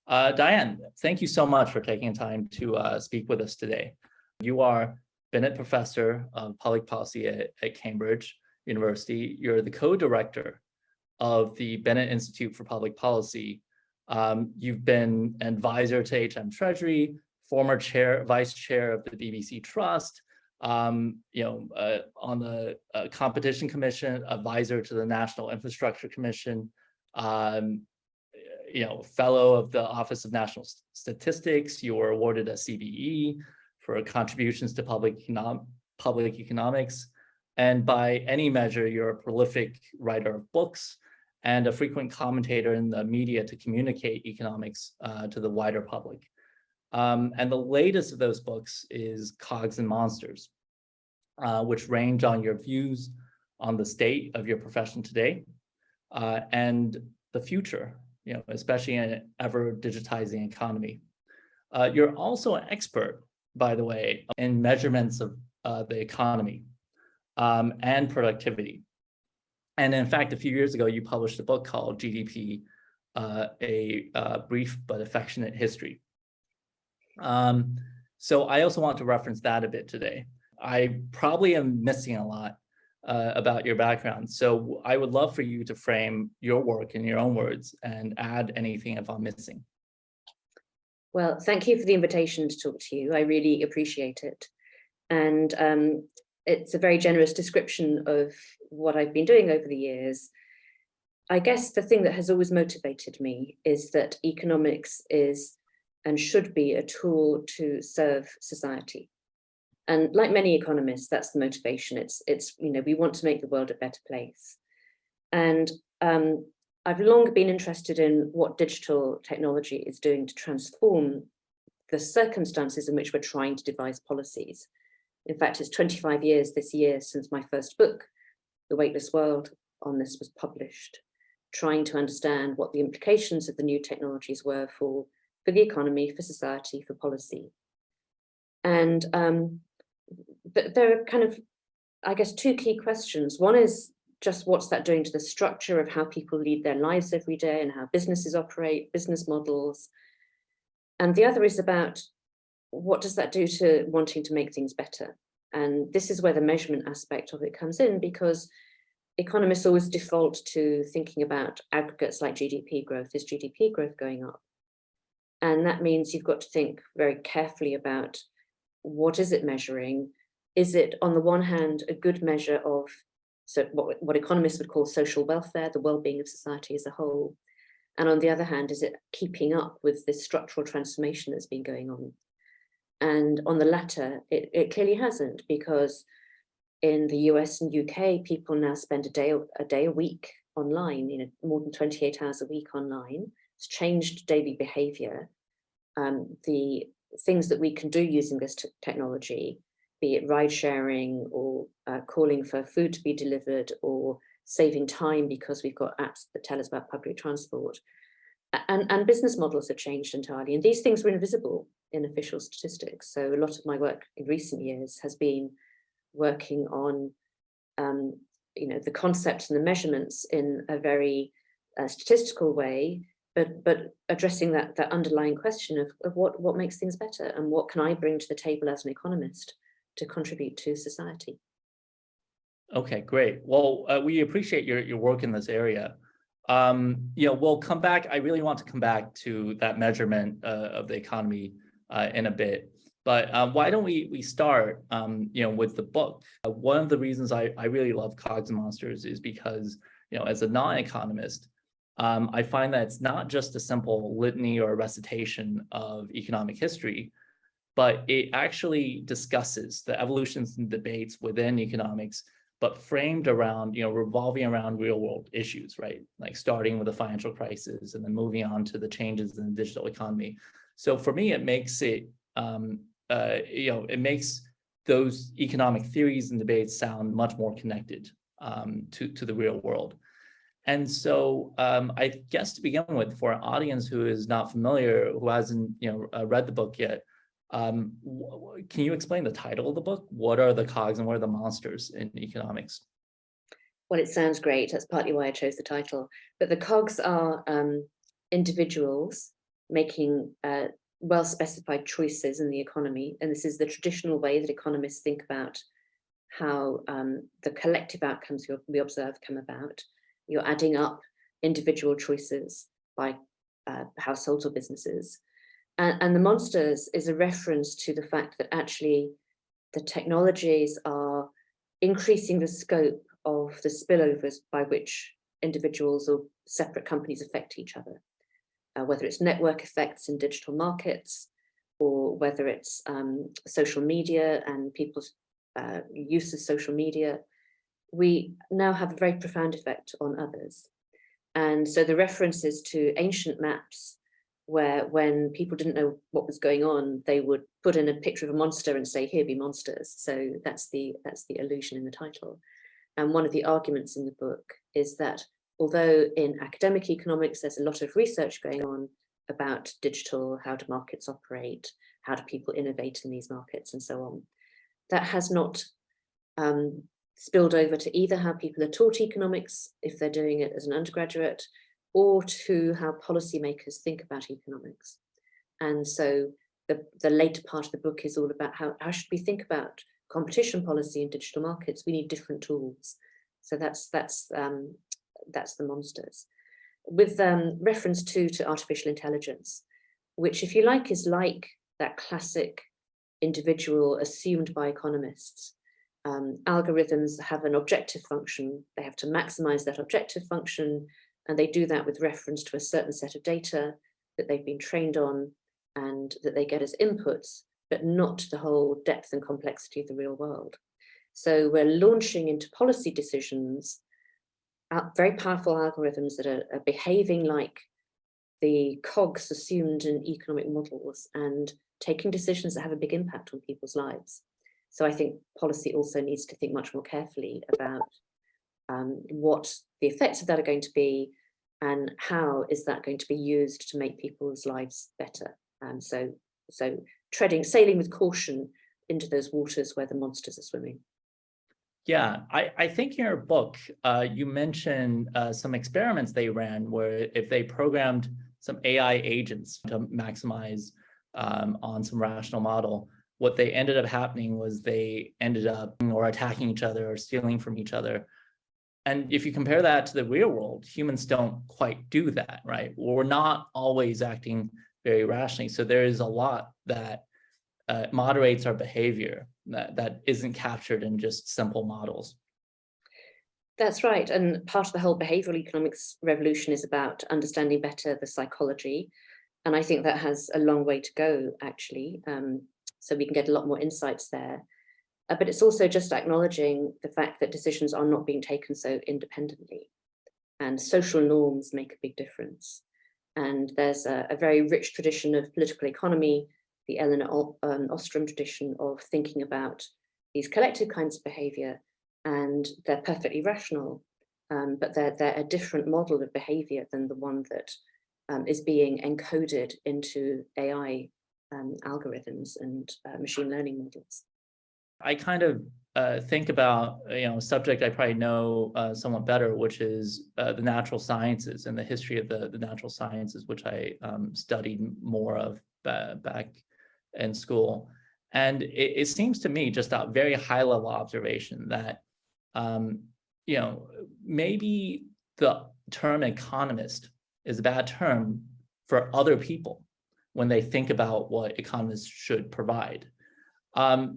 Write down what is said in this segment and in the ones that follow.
Diane, thank you so much for taking time to speak with us today. You are Bennett Professor of Public Policy at Cambridge University. You're the co-director of the Bennett Institute for Public Policy. You've been an advisor to HM Treasury, former vice chair of the BBC Trust, on the Competition Commission, advisor to the National Infrastructure Commission, fellow of the Office of National Statistics. You were awarded a CBE for contributions to public economics. And by any measure, you're a prolific writer of books and a frequent commentator in the media to communicate economics to the wider public. And the latest of those books is Cogs and Monsters, which range on your views on the state of your profession today and the future, especially in an ever digitizing economy. You're also an expert, by the way, in measurements of the economy and productivity. And in fact, a few years ago, you published a book called GDP, a Brief but Affectionate History. So I also want to reference that a bit today. I probably am missing a lot about your background. So I would love for you to frame your work in your own words and add anything if I'm missing. Well, thank you for the invitation to talk to you. I really appreciate it. And it's a very generous description of what I've been doing over the years. I guess the thing that has always motivated me is that economics is and should be a tool to serve society. And like many economists, that's the motivation. It's we want to make the world a better place. And I've long been interested in what digital technology is doing to transform the circumstances in which we're trying to devise policies. In fact, it's 25 years this year since my first book, The Weightless World, on this was published, trying to understand what the implications of the new technologies were for the economy, for society, for policy. And there are kind of, I guess, two key questions. One is just what's that doing to the structure of how people lead their lives every day and how businesses operate, business models. And the other is about what does that do to wanting to make things better? And this is where the measurement aspect of it comes in, because economists always default to thinking about aggregates like GDP growth. Is GDP growth going up? And that means you've got to think very carefully about what is it measuring? Is it, on the one hand, a good measure of what economists would call social welfare, the well-being of society as a whole? And on the other hand, is it keeping up with this structural transformation that's been going on? And on the latter, it clearly hasn't, because in the US and UK, people now spend a day a week online, more than 28 hours a week online. It's changed daily behavior. The things that we can do using this technology, be it ride sharing or calling for food to be delivered or saving time because we've got apps that tell us about public transport. And business models have changed entirely. And these things were invisible in official statistics. So a lot of my work in recent years has been working on the concepts and the measurements in a very statistical way, but addressing that underlying question of what makes things better and what can I bring to the table as an economist to contribute to society. Okay, great. Well, we appreciate your work in this area. We'll come back. I really want to come back to that measurement of the economy in a bit. But why don't we start, with the book? One of the reasons I really love Cogs and Monsters is because, as a non-economist, I find that it's not just a simple litany or recitation of economic history, but it actually discusses the evolutions and debates within economics, but framed around, revolving around real world issues, right? Like starting with the financial crisis and then moving on to the changes in the digital economy. So for me, it makes it, it makes those economic theories and debates sound much more connected to the real world. And so I guess to begin with, for an audience who is not familiar, who hasn't read the book yet, can you explain the title of the book? What are the cogs and what are the monsters in economics? Well, it sounds great. That's partly why I chose the title. But the cogs are individuals making well-specified choices in the economy. And this is the traditional way that economists think about how the collective outcomes we observe come about. You're adding up individual choices by households or businesses. And the monsters is a reference to the fact that actually the technologies are increasing the scope of the spillovers by which individuals or separate companies affect each other, whether it's network effects in digital markets, or whether it's social media and people's use of social media. We now have a very profound effect on others. And so the references to ancient maps, where when people didn't know what was going on, they would put in a picture of a monster and say, here be monsters. So that's the allusion in the title. And one of the arguments in the book is that although in academic economics, there's a lot of research going on about digital, how do markets operate, how do people innovate in these markets and so on, that has not spilled over to either how people are taught economics, if they're doing it as an undergraduate, or to how policymakers think about economics. And so the later part of the book is all about how should we think about competition policy in digital markets. We need different tools. So that's the monsters. With reference to artificial intelligence, which, if you like, is like that classic individual assumed by economists. Algorithms have an objective function. They have to maximize that objective function, and they do that with reference to a certain set of data that they've been trained on and that they get as inputs, but not the whole depth and complexity of the real world. So we're launching into policy decisions very powerful algorithms that are behaving like the cogs assumed in economic models and taking decisions that have a big impact on people's lives. So I think policy also needs to think much more carefully about what the effects of that are going to be and how is that going to be used to make people's lives better. So sailing with caution into those waters where the monsters are swimming. Yeah, I think in your book, you mentioned some experiments they ran where if they programmed some AI agents to maximize on some rational model, what they ended up happening was they ended up or attacking each other or stealing from each other. And if you compare that to the real world, humans don't quite do that, right? We're not always acting very rationally. So there is a lot that moderates our behavior that isn't captured in just simple models. That's right. And part of the whole behavioral economics revolution is about understanding better the psychology. And I think that has a long way to go, actually. So we can get a lot more insights there. But it's also just acknowledging the fact that decisions are not being taken so independently. And social norms make a big difference. And there's a very rich tradition of political economy, the Eleanor Ostrom tradition of thinking about these collective kinds of behavior, and they're perfectly rational, but they're a different model of behavior than the one that is being encoded into AI algorithms and machine learning models. I kind of think about a subject I probably know somewhat better, which is the natural sciences and the history of the natural sciences, which I studied more of back in school. And it seems to me, just a very high level observation, that maybe the term economist is a bad term for other people when they think about what economists should provide.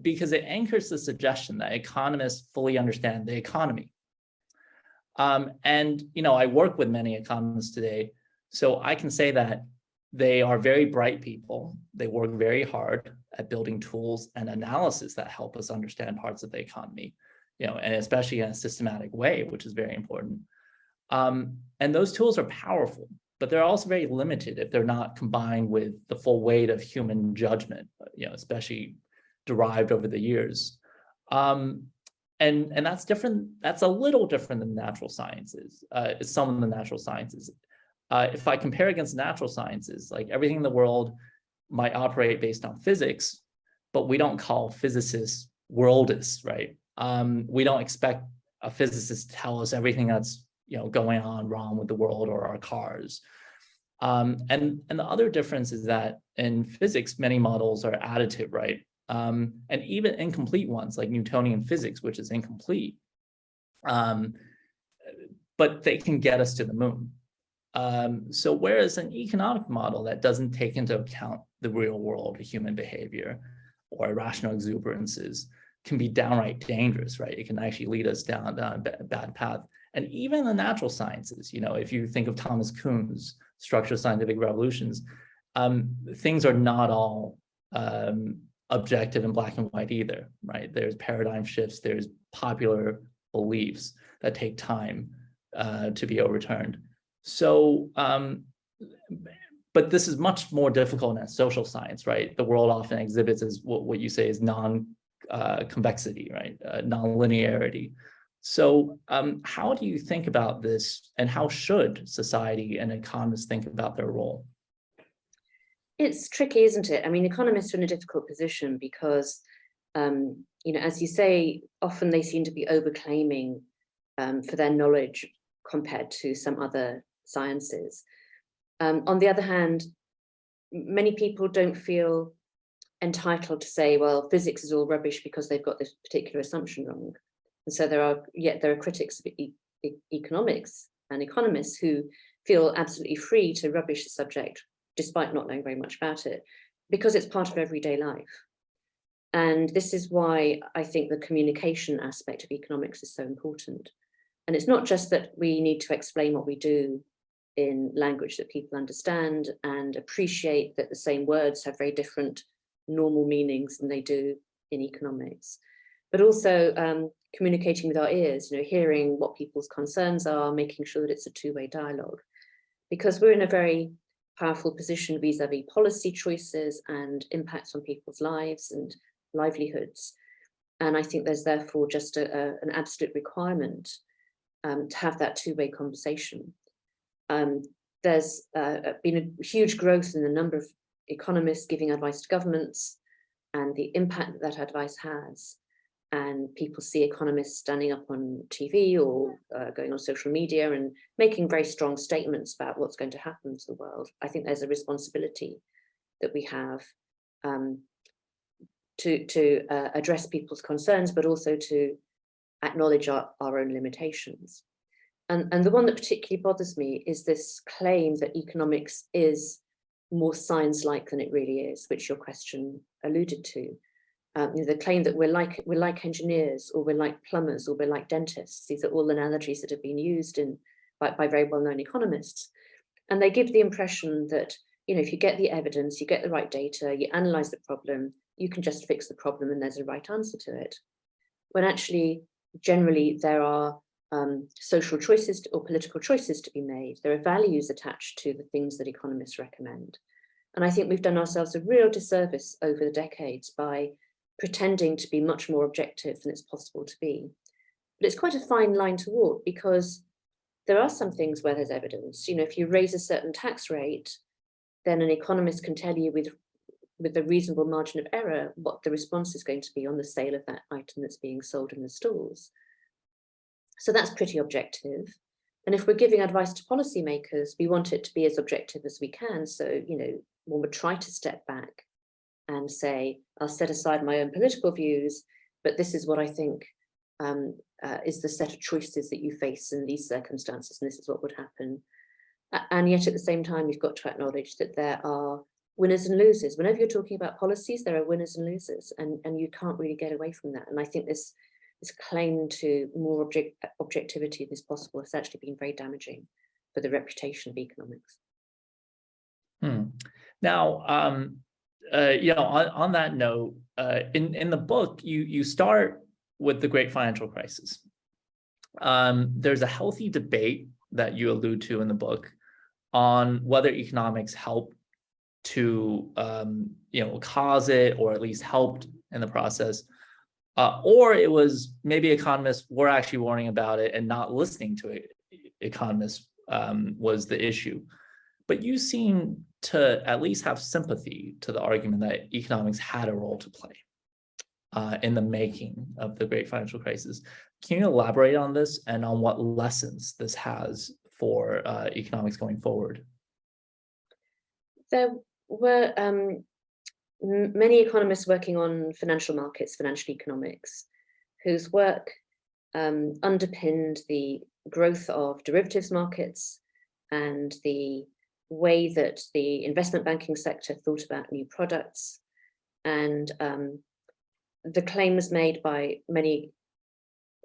Because it anchors the suggestion that economists fully understand the economy. And I work with many economists today, so I can say that they are very bright people. They work very hard at building tools and analysis that help us understand parts of the economy, and especially in a systematic way, which is very important. And those tools are powerful, but they're also very limited if they're not combined with the full weight of human judgment, especially derived over the years. And that's different. That's a little different than natural sciences. Some of the natural sciences. If I compare against natural sciences, like everything in the world might operate based on physics, but we don't call physicists worldists, right? We don't expect a physicist to tell us everything that's going on wrong with the world or our cars. And the other difference is that in physics, many models are additive, right? And even incomplete ones like Newtonian physics, which is incomplete, but they can get us to the moon. So whereas an economic model that doesn't take into account the real world, human behavior, or irrational exuberances can be downright dangerous, right? It can actually lead us down a bad path. And even in the natural sciences, if you think of Thomas Kuhn's structural scientific revolutions, things are not all objective and black and white either, right? There's paradigm shifts, there's popular beliefs that take time to be overturned. So, but this is much more difficult in social science, right? The world often exhibits as what you say is non-convexity, right? Non-linearity. So how do you think about this, and how should society and economists think about their role? It's tricky, isn't it? I mean, economists are in a difficult position because, as you say, often they seem to be overclaiming for their knowledge compared to some other sciences. On the other hand, many people don't feel entitled to say, well, physics is all rubbish because they've got this particular assumption wrong. And so there are critics of economics and economists who feel absolutely free to rubbish the subject despite not knowing very much about it, because it's part of everyday life. And this is why I think the communication aspect of economics is so important. And it's not just that we need to explain what we do in language that people understand and appreciate that the same words have very different normal meanings than they do in economics, but also communicating with our ears, hearing what people's concerns are, making sure that it's a two-way dialogue, because we're in a very powerful position vis-a-vis policy choices and impacts on people's lives and livelihoods. And I think there's therefore just an absolute requirement to have that two-way conversation. There's been a huge growth in the number of economists giving advice to governments and the impact that advice has. And people see economists standing up on TV or going on social media and making very strong statements about what's going to happen to the world. I think there's a responsibility that we have to address people's concerns, but also to acknowledge our own limitations. And the one that particularly bothers me is this claim that economics is more science-like than it really is, which your question alluded to. The claim that we're like engineers, or we're like plumbers, or we're like dentists. These are all analogies that have been used by very well-known economists. And they give the impression that, if you get the evidence, you get the right data, you analyze the problem, you can just fix the problem and there's a right answer to it. When actually, generally, there are social choices or political choices to be made. There are values attached to the things that economists recommend. And I think we've done ourselves a real disservice over the decades by pretending to be much more objective than it's possible to be. But it's quite a fine line to walk, because there are some things where there's evidence. If you raise a certain tax rate, then an economist can tell you with a reasonable margin of error what the response is going to be on the sale of that item that's being sold in the stores. So that's pretty objective. And if we're giving advice to policymakers, we want it to be as objective as we can. So, one would try to step back and say, I'll set aside my own political views, but this is what I think is the set of choices that you face in these circumstances, and this is what would happen. And yet at the same time, you've got to acknowledge that there are winners and losers. Whenever you're talking about policies, there are winners and losers, and you can't really get away from that. And I think this claim to more objectivity as possible has actually been very damaging for the reputation of economics. Now, on that note, in the book, you start with the Great Financial Crisis. There's a healthy debate that you allude to in the book on whether economics helped to cause it, or at least helped in the process, or it was maybe economists were actually warning about it and not listening to it. Economists was the issue. But you seem to at least have sympathy to the argument that economics had a role to play in the making of the Great Financial Crisis. Can you elaborate on this and on what lessons this has for economics going forward? There were many economists working on financial markets, financial economics, whose work underpinned the growth of derivatives markets and the way that the investment banking sector thought about new products, and the claim was made by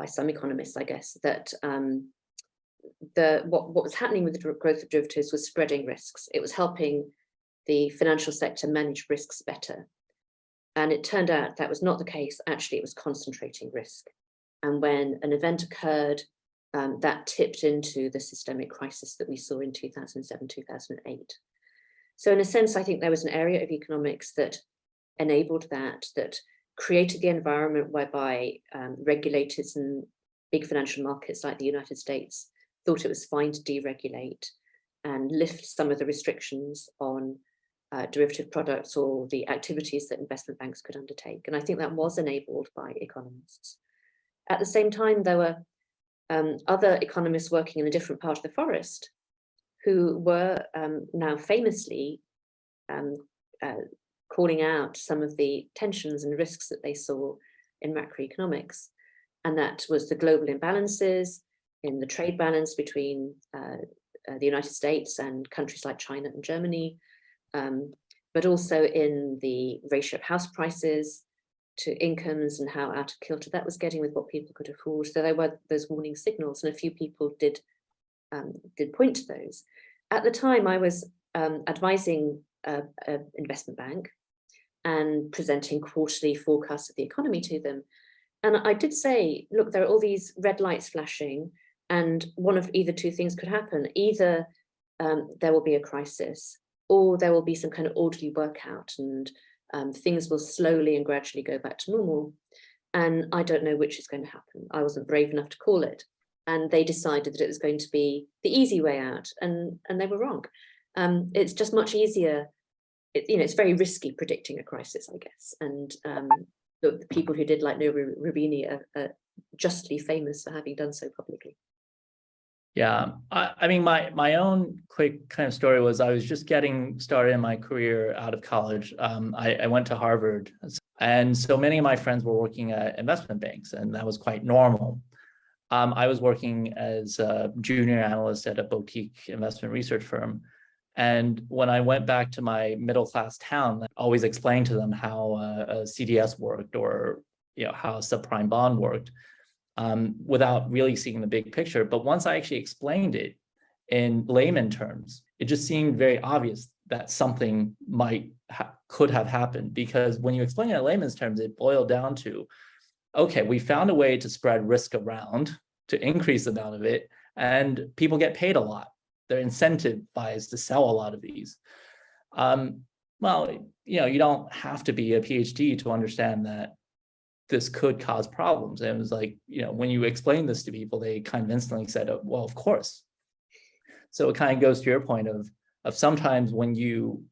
some economists, I guess, that what was happening with the growth of derivatives was spreading risks. It was helping the financial sector manage risks better. And it turned out that was not the case. Actually, it was concentrating risk. And when an event occurred, that tipped into the systemic crisis that we saw in 2007, 2008. So in a sense, I think there was an area of economics that enabled that created the environment whereby regulators in big financial markets like the United States thought it was fine to deregulate and lift some of the restrictions on derivative products or the activities that investment banks could undertake. And I think that was enabled by economists. At the same time, there were other economists working in a different part of the forest who were now famously calling out some of the tensions and risks that they saw in macroeconomics. And that was the global imbalances in the trade balance between the United States and countries like China and Germany, but also in the ratio of house prices to incomes and how out of kilter that was getting with what people could afford. So there were those warning signals, and a few people did point to those. At the time, I was advising an investment bank and presenting quarterly forecasts of the economy to them. And I did say, look, there are all these red lights flashing, and one of either two things could happen. Either there will be a crisis, or there will be some kind of orderly workout, and things will slowly and gradually go back to normal. And I don't know which is going to happen. I wasn't brave enough to call it. And they decided that it was going to be the easy way out, and they were wrong. It's just much easier. It's very risky predicting a crisis, I guess. And the people who did, like Noah Rubini, are justly famous for having done so publicly. Yeah, I mean, my own quick kind of story was I was just getting started in my career out of college. I went to Harvard, and so many of my friends were working at investment banks, and that was quite normal. I was working as a junior analyst at a boutique investment research firm. And when I went back to my middle-class town, I always explained to them how a CDS worked, or how a subprime bond worked, without really seeing the big picture. But once I actually explained it in layman terms, it just seemed very obvious that something could have happened. Because when you explain it in layman's terms, it boiled down to, okay, we found a way to spread risk around, to increase the amount of it, and people get paid a lot. They're incentivized to sell a lot of these. Well, you don't have to be a PhD to understand that this could cause problems. And it was like, when you explain this to people, they kind of instantly said, oh, well, of course. So it kind of goes to your point of sometimes when you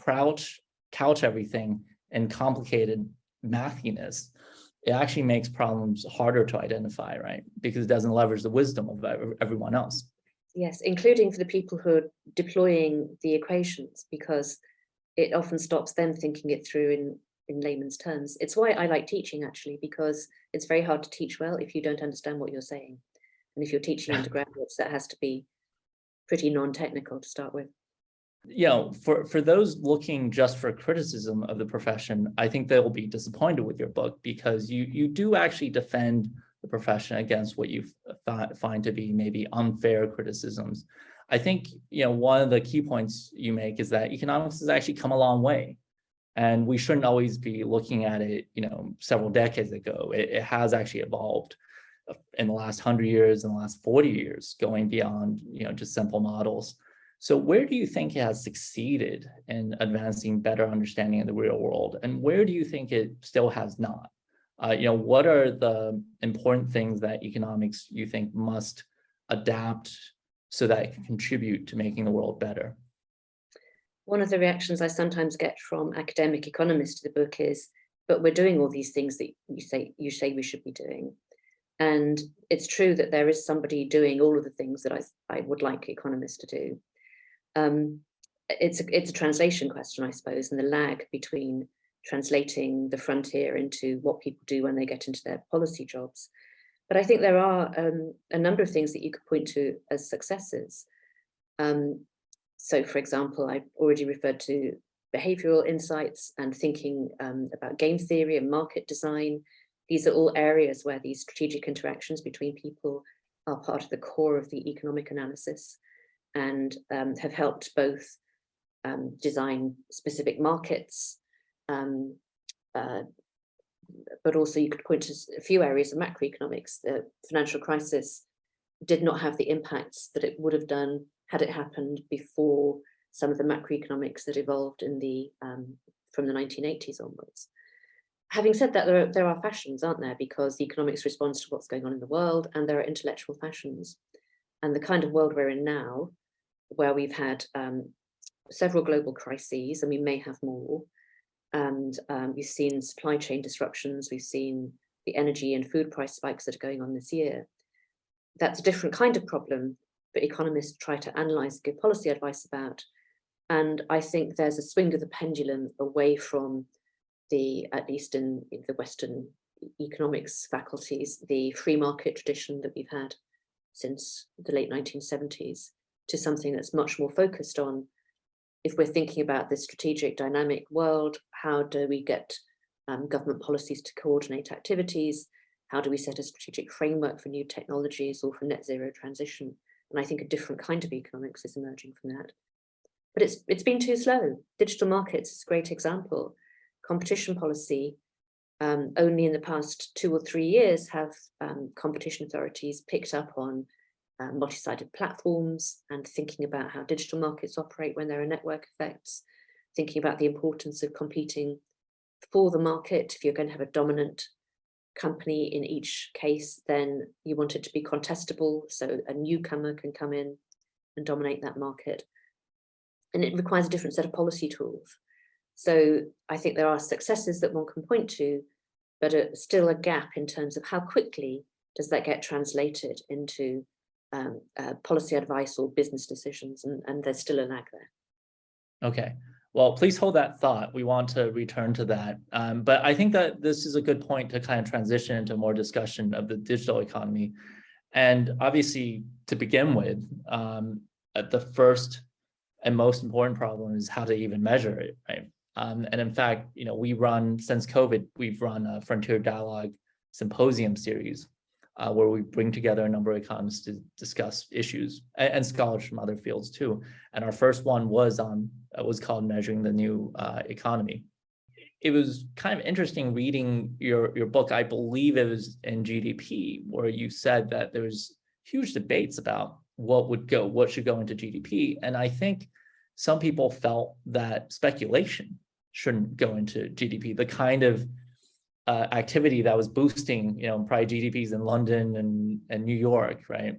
couch everything in complicated mathiness, it actually makes problems harder to identify, right? Because it doesn't leverage the wisdom of everyone else. Yes, including for the people who are deploying the equations, because it often stops them thinking it through in layman's terms. It's why I like teaching, actually, because it's very hard to teach well if you don't understand what you're saying. And if you're teaching undergraduates, that has to be pretty non-technical to start with. For those looking just for criticism of the profession, I think they will be disappointed with your book, because you do actually defend the profession against what you find to be maybe unfair criticisms. I think one of the key points you make is that economics has actually come a long way, and we shouldn't always be looking at it several decades ago. It has actually evolved in the last 100 years, in the last 40 years, going beyond just simple models. So where do you think it has succeeded in advancing better understanding of the real world, and where do you think it still has not? What are the important things that economics you think must adapt so that it can contribute to making the world better? One of the reactions I sometimes get from academic economists to the book is, but we're doing all these things that you say we should be doing. And it's true that there is somebody doing all of the things that I would like economists to do. it's a translation question, I suppose, and the lag between translating the frontier into what people do when they get into their policy jobs. But I think there are a number of things that you could point to as successes. So, for example, I've already referred to behavioral insights and thinking about game theory and market design. These are all areas where these strategic interactions between people are part of the core of the economic analysis, and have helped both design specific markets, but also you could point to a few areas of macroeconomics. The financial crisis did not have the impacts that it would have done had it happened before some of the macroeconomics that evolved in the from the 1980s onwards. Having said that, there are fashions, aren't there? Because the economics responds to what's going on in the world, and there are intellectual fashions. And the kind of world we're in now, where we've had several global crises, and we may have more, and we've seen supply chain disruptions, we've seen the energy and food price spikes that are going on this year. That's a different kind of problem that economists try to analyze, give policy advice about. And I think there's a swing of the pendulum away from the, at least in the Western economics faculties, the free market tradition that we've had since the late 1970s, to something that's much more focused on, if we're thinking about this strategic dynamic world, how do we get government policies to coordinate activities? How do we set a strategic framework for new technologies or for net zero transition? And I think a different kind of economics is emerging from that. But it's been too slow. Digital markets is a great example. Competition policy, only in the past 2 or 3 years have competition authorities picked up on multi-sided platforms and thinking about how digital markets operate when there are network effects, thinking about the importance of competing for the market. If you're going to have a dominant company in each case, then you want it to be contestable, so a newcomer can come in and dominate that market. And it requires a different set of policy tools. So I think there are successes that one can point to, but still a gap in terms of how quickly does that get translated into policy advice or business decisions, and there's still a lag there. Okay, well, please hold that thought. We want to return to that. But I think that this is a good point to kind of transition into more discussion of the digital economy. And obviously, to begin with, the first and most important problem is how to even measure it, right? And in fact, we run, since COVID, we've run a Frontier Dialogue Symposium series where we bring together a number of economists to discuss issues and scholars from other fields too. And our first one was called Measuring the New Economy. It was kind of interesting reading your book. I believe it was in GDP, where you said that there was huge debates about what should go into GDP. And I think some people felt that speculation shouldn't go into GDP, the kind of activity that was boosting, probably GDPs in London and New York, right?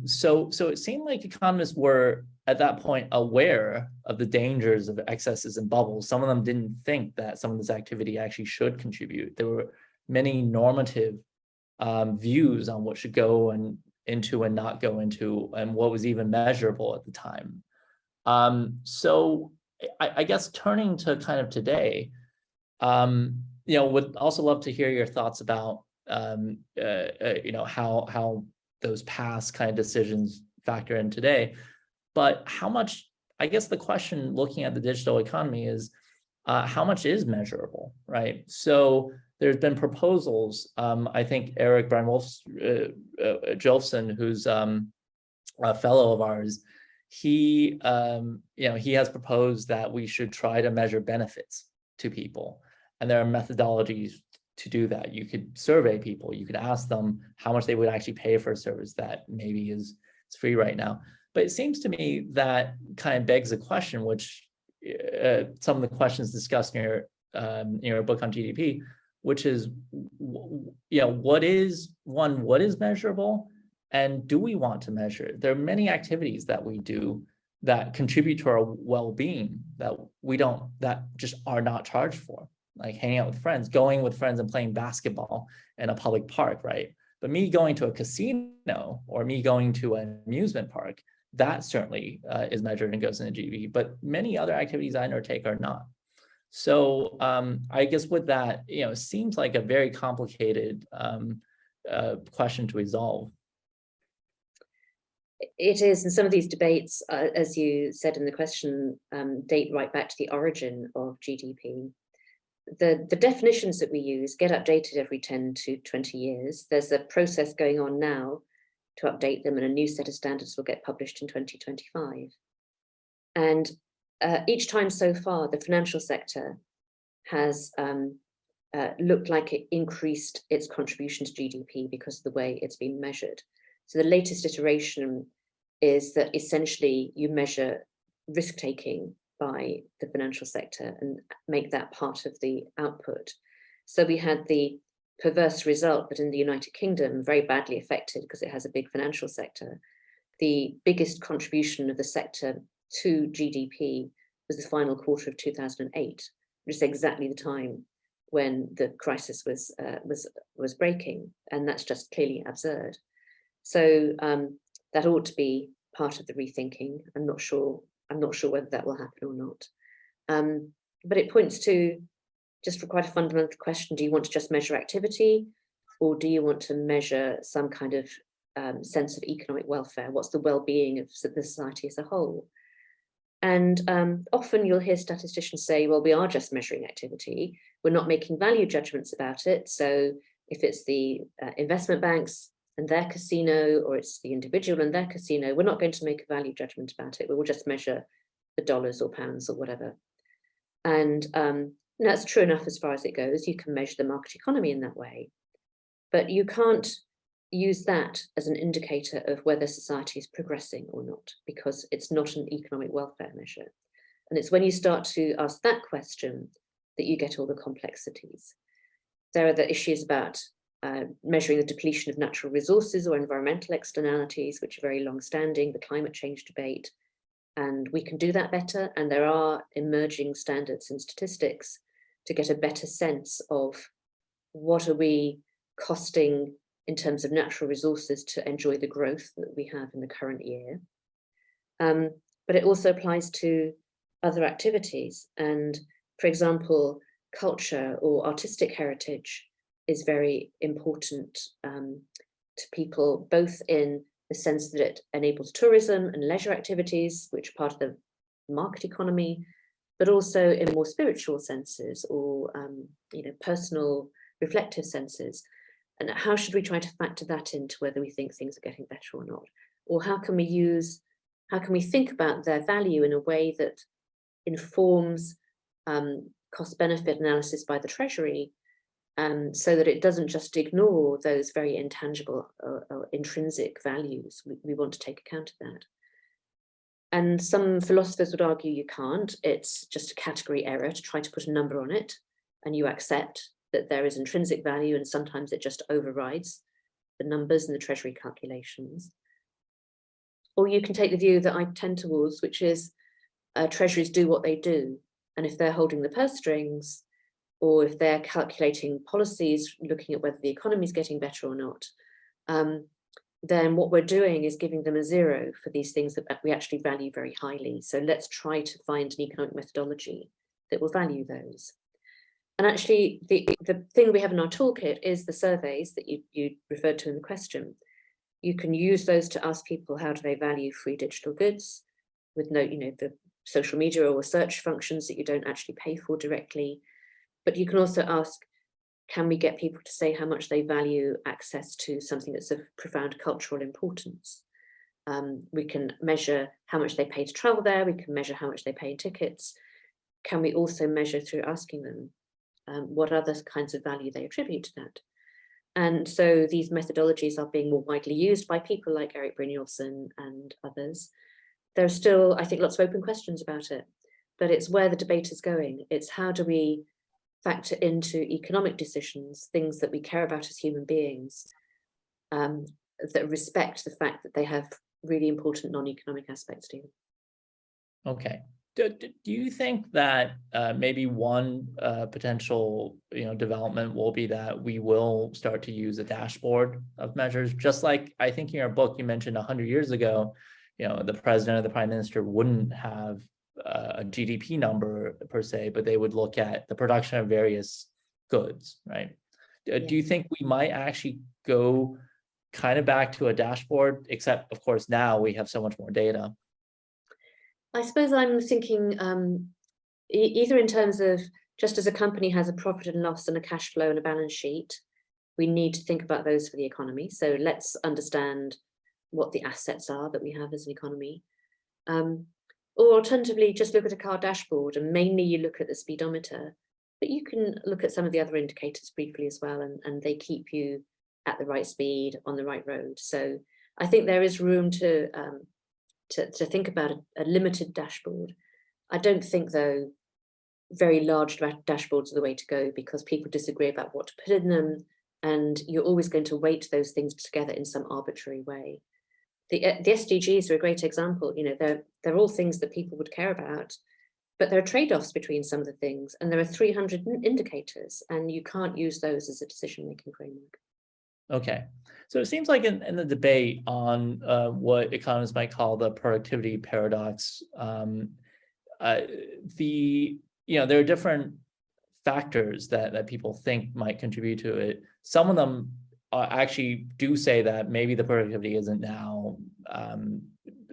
So it seemed like economists were at that point aware of the dangers of excesses and bubbles. Some of them didn't think that some of this activity actually should contribute. There were many normative views on what should go into and not go into, and what was even measurable at the time. So I guess turning to kind of today, would also love to hear your thoughts about how those past kind of decisions factor in today. But how much, I guess the question looking at the digital economy is how much is measurable, right? So there's been proposals. I think Eric Jolfson, who's a fellow of ours, he has proposed that we should try to measure benefits to people. And there are methodologies to do that. You could survey people. You could ask them how much they would actually pay for a service that maybe is free right now. But it seems to me that kind of begs a question, which some of the questions discussed in your book on GDP, which is, what is measurable, and do we want to measure it? There are many activities that we do that contribute to our well-being that just are not charged for, like hanging out with friends, going with friends and playing basketball in a public park, right? But me going to a casino or me going to an amusement park, that certainly is measured and goes into GDP, but many other activities I undertake are not. So I guess with that, it seems like a very complicated question to resolve. It is, and some of these debates, as you said in the question, date right back to the origin of GDP. The definitions that we use get updated every 10 to 20 years. There's a process going on now to update them, and a new set of standards will get published in 2025. And each time so far, the financial sector has looked like it increased its contribution to GDP because of the way it's been measured. So the latest iteration is that essentially you measure risk-taking by the financial sector and make that part of the output. So we had the perverse result that in the United Kingdom, very badly affected because it has a big financial sector, the biggest contribution of the sector to GDP was the final quarter of 2008, which is exactly the time when the crisis was breaking, and that's just clearly absurd. So that ought to be part of the rethinking. I'm not sure whether that will happen or not. But it points to just quite a fundamental question. Do you want to just measure activity, or do you want to measure some kind of sense of economic welfare? What's the well-being of the society as a whole? And often you'll hear statisticians say, well, we are just measuring activity. We're not making value judgments about it. So if it's the investment banks and their casino, or it's the individual and their casino, we're not going to make a value judgment about it. We will just measure the dollars or pounds or whatever. And that's true enough as far as it goes. You can measure the market economy in that way, but you can't use that as an indicator of whether society is progressing or not, because it's not an economic welfare measure. And it's when you start to ask that question that you get all the complexities. There are the issues about measuring the depletion of natural resources or environmental externalities, which are very long-standing, the climate change debate, and we can do that better. And there are emerging standards in statistics to get a better sense of what are we costing in terms of natural resources to enjoy the growth that we have in the current year. But it also applies to other activities. And for example, culture or artistic heritage is very important to people, both in the sense that it enables tourism and leisure activities, which are part of the market economy, but also in more spiritual senses or personal reflective senses. And how should we try to factor that into whether we think things are getting better or not? Or how can we think about their value in a way that informs cost-benefit analysis by the Treasury, so that it doesn't just ignore those very intangible or intrinsic values. We want to take account of that. And some philosophers would argue you can't. It's just a category error to try to put a number on it, and you accept that there is intrinsic value, and sometimes it just overrides the numbers and the Treasury calculations. Or you can take the view that I tend towards, which is Treasuries do what they do. And if they're holding the purse strings, or if they're calculating policies, looking at whether the economy is getting better or not, then what we're doing is giving them a zero for these things that we actually value very highly. So let's try to find an economic methodology that will value those. And actually, the thing we have in our toolkit is the surveys that you referred to in the question. You can use those to ask people, how do they value free digital goods with the social media or search functions that you don't actually pay for directly. But you can also ask, can we get people to say how much they value access to something that's of profound cultural importance? We can measure how much they pay to travel there. We can measure how much they pay in tickets. Can we also measure through asking them what other kinds of value they attribute to that? And so these methodologies are being more widely used by people like Erik Brynjolfsson and others. There are still, I think, lots of open questions about it, but it's where the debate is going. It's how do we factor into economic decisions things that we care about as human beings, that respect the fact that they have really important non-economic aspects to them. Okay. Do you think that maybe one potential development will be that we will start to use a dashboard of measures, just like I think in your book you mentioned 100 years ago, the president or the prime minister wouldn't have a GDP number per se, but they would look at the production of various goods, right? Do you think we might actually go kind of back to a dashboard, except of course now we have so much more data? I suppose I'm thinking either in terms of, just as a company has a profit and loss and a cash flow and a balance sheet, we need to think about those for the economy. So let's understand what the assets are that we have as an economy. Or alternatively, just look at a car dashboard, and mainly you look at the speedometer, but you can look at some of the other indicators briefly as well, and they keep you at the right speed on the right road. So I think there is room to think about a limited dashboard. I don't think, though, very large dashboards are the way to go, because people disagree about what to put in them, and you're always going to weight those things together in some arbitrary way. The SDGs are a great example. They're all things that people would care about, but there are trade-offs between some of the things, and there are 300 indicators, and you can't use those as a decision-making framework. Okay, so it seems like in the debate on what economists might call the productivity paradox, there are different factors that people think might contribute to it. Some of them actually do say that maybe the productivity isn't now.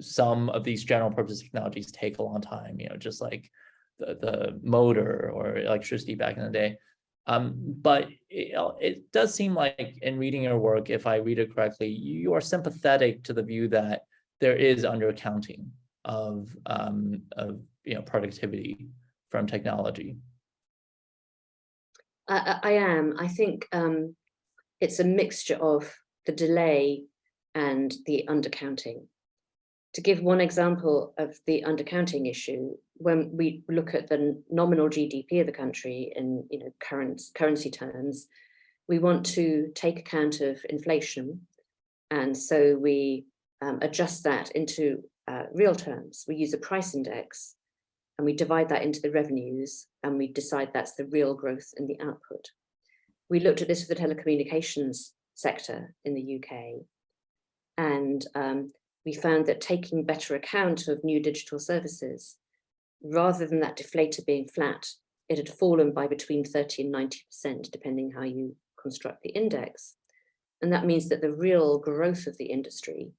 Some of these general purpose technologies take a long time, just like the motor or electricity back in the day. But it does seem like, in reading your work, if I read it correctly, you are sympathetic to the view that there is undercounting of productivity from technology. I am. I think it's a mixture of the delay and the undercounting. To give one example of the undercounting issue, when we look at the nominal GDP of the country in currency terms, we want to take account of inflation, and so we adjust that into real terms. We use a price index, and we divide that into the revenues, and we decide that's the real growth in the output. We looked at this for the telecommunications sector in the UK, and we found that taking better account of new digital services, rather than that deflator being flat, it had fallen by between 30 and 90%, depending how you construct the index. And that means that the real growth of the industry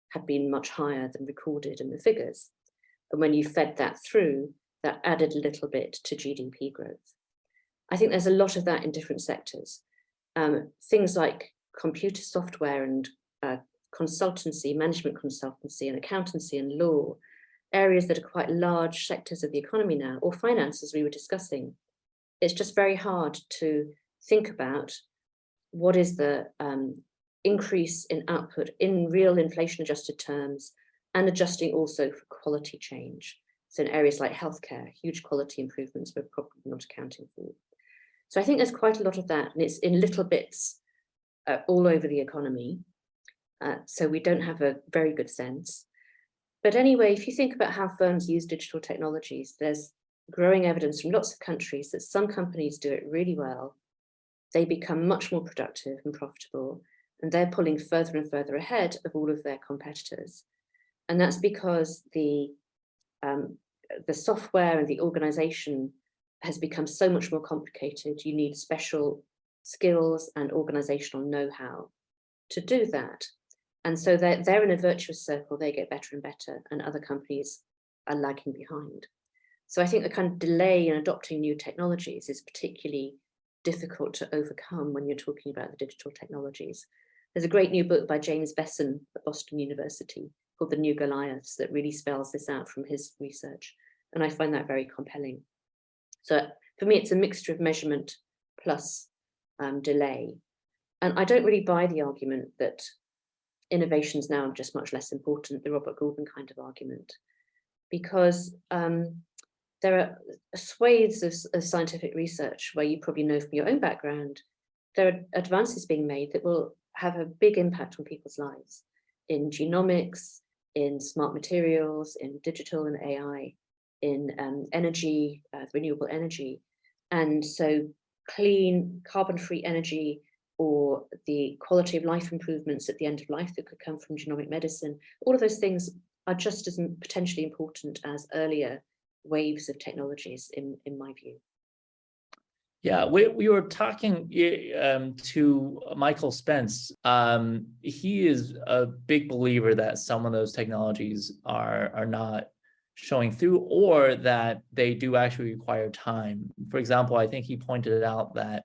had been much higher than recorded in the figures. And when you fed that through, that added a little bit to GDP growth. I think there's a lot of that in different sectors. Things like computer software and consultancy, management consultancy and accountancy and law, areas that are quite large sectors of the economy now, or finance, as we were discussing. It's just very hard to think about what is the increase in output in real inflation adjusted terms, and adjusting also for quality change. So in areas like healthcare, huge quality improvements we're probably not accounting for. So I think there's quite a lot of that, and it's in little bits all over the economy. So we don't have a very good sense. But anyway, if you think about how firms use digital technologies, there's growing evidence from lots of countries that some companies do it really well. They become much more productive and profitable, and they're pulling further and further ahead of all of their competitors. And that's because the software and the organization has become so much more complicated. You need special skills and organizational know-how to do that. And so they're in a virtuous circle. They get better and better, and other companies are lagging behind. So I think the kind of delay in adopting new technologies is particularly difficult to overcome when you're talking about the digital technologies. There's a great new book by James Besson at Boston University called The New Goliaths that really spells this out from his research. And I find that very compelling. So for me, it's a mixture of measurement plus delay. And I don't really buy the argument that innovation is now just much less important, the Robert Gordon kind of argument, because there are swathes of scientific research where you probably know from your own background, there are advances being made that will have a big impact on people's lives in genomics, in smart materials, in digital and AI, in energy, renewable energy. And so clean, carbon-free energy, or the quality of life improvements at the end of life that could come from genomic medicine, all of those things are just as potentially important as earlier waves of technologies, in my view. Yeah, we were talking to Michael Spence. He is a big believer that some of those technologies are not showing through, or that they do actually require time. For example, I think he pointed out that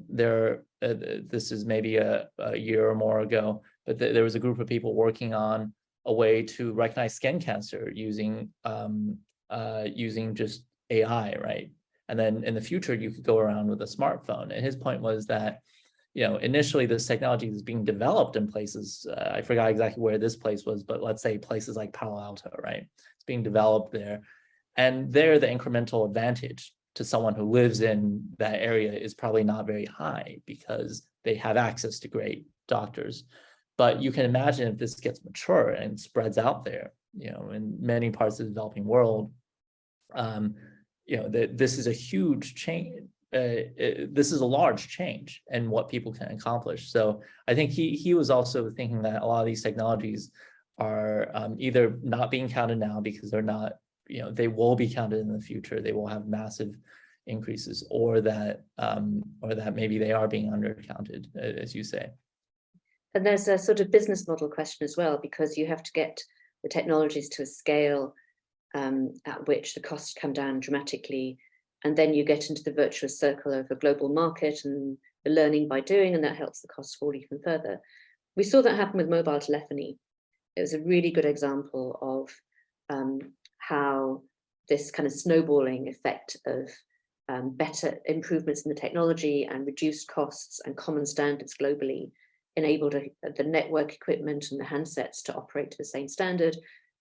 this is maybe a year or more ago, but there was a group of people working on a way to recognize skin cancer using just AI, right? And then in the future, you could go around with a smartphone. And his point was that, initially this technology is being developed in places, I forgot exactly where this place was, but let's say places like Palo Alto, right? It's being developed there. And there, the incremental advantage to someone who lives in that area is probably not very high because they have access to great doctors. But you can imagine if this gets mature and spreads out there, in many parts of the developing world, this is a huge change. This is a large change in what people can accomplish. So I think he was also thinking that a lot of these technologies are either not being counted now because they're not, they will be counted in the future. They will have massive increases, or that maybe they are being undercounted, as you say. And there's a sort of business model question as well, because you have to get the technologies to a scale at which the costs come down dramatically, and then you get into the virtuous circle of a global market and the learning by doing, and that helps the costs fall even further. We saw that happen with mobile telephony. It was a really good example of how this kind of snowballing effect of better improvements in the technology and reduced costs and common standards globally enabled the network equipment and the handsets to operate to the same standard.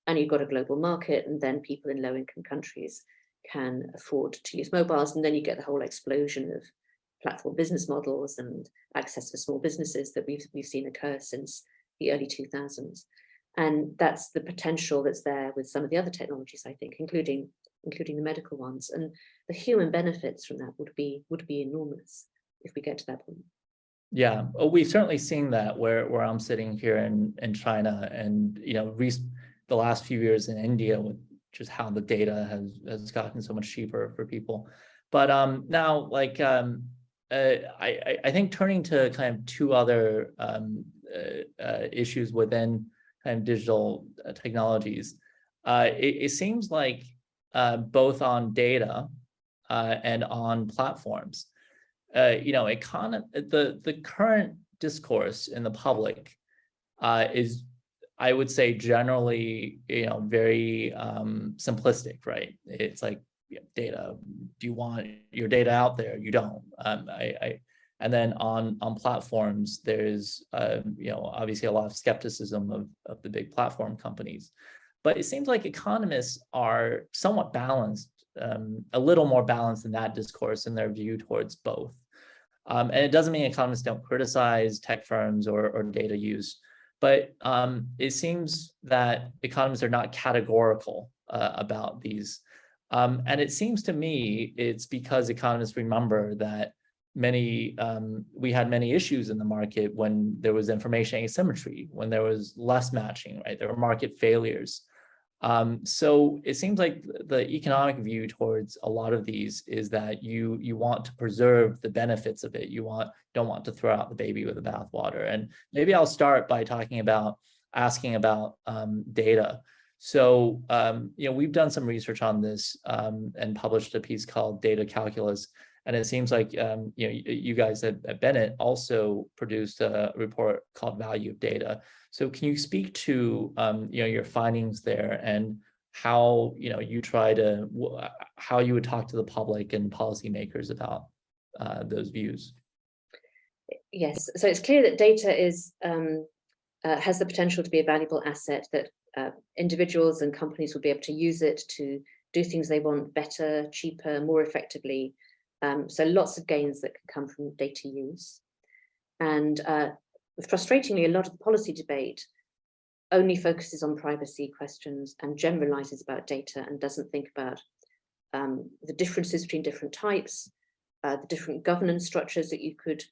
And you've got a global market, and then people in low-income countries can afford to use mobiles, and then you get the whole explosion of platform business models and access for small businesses that we've seen occur since the early 2000s. And that's the potential that's there with some of the other technologies, I think, including the medical ones. And the human benefits from that would be enormous if we get to that point. Yeah, we've certainly seen that where I'm sitting here in China, and the last few years in India, with just how the data has gotten so much cheaper for people. But now, like, I think turning to kind of two other issues within kind of digital technologies, it seems like both on data and on platforms, the current discourse in the public is, I would say, generally, very simplistic, right? It's like, data. Do you want your data out there? You don't. And then on platforms, there's obviously a lot of skepticism of the big platform companies. But it seems like economists are somewhat balanced, a little more balanced in that discourse in their view towards both. And it doesn't mean economists don't criticize tech firms or data use, but it seems that economists are not categorical about these. And it seems to me it's because economists remember that we had many issues in the market when there was information asymmetry, when there was less matching, right? There were market failures. So it seems like the economic view towards a lot of these is that you want to preserve the benefits of it. Don't want to throw out the baby with the bathwater. And maybe I'll start by asking about data. So we've done some research on this and published a piece called Data Calculus. And it seems like you guys at Bennett also produced a report called Value of Data. So can you speak to your findings there, and how how you would talk to the public and policymakers about those views? Yes, so it's clear that data has the potential to be a valuable asset, that individuals and companies will be able to use it to do things they want better, cheaper, more effectively. So lots of gains that can come from data use. And frustratingly, a lot of the policy debate only focuses on privacy questions and generalizes about data and doesn't think about the differences between different types, the different governance structures that you could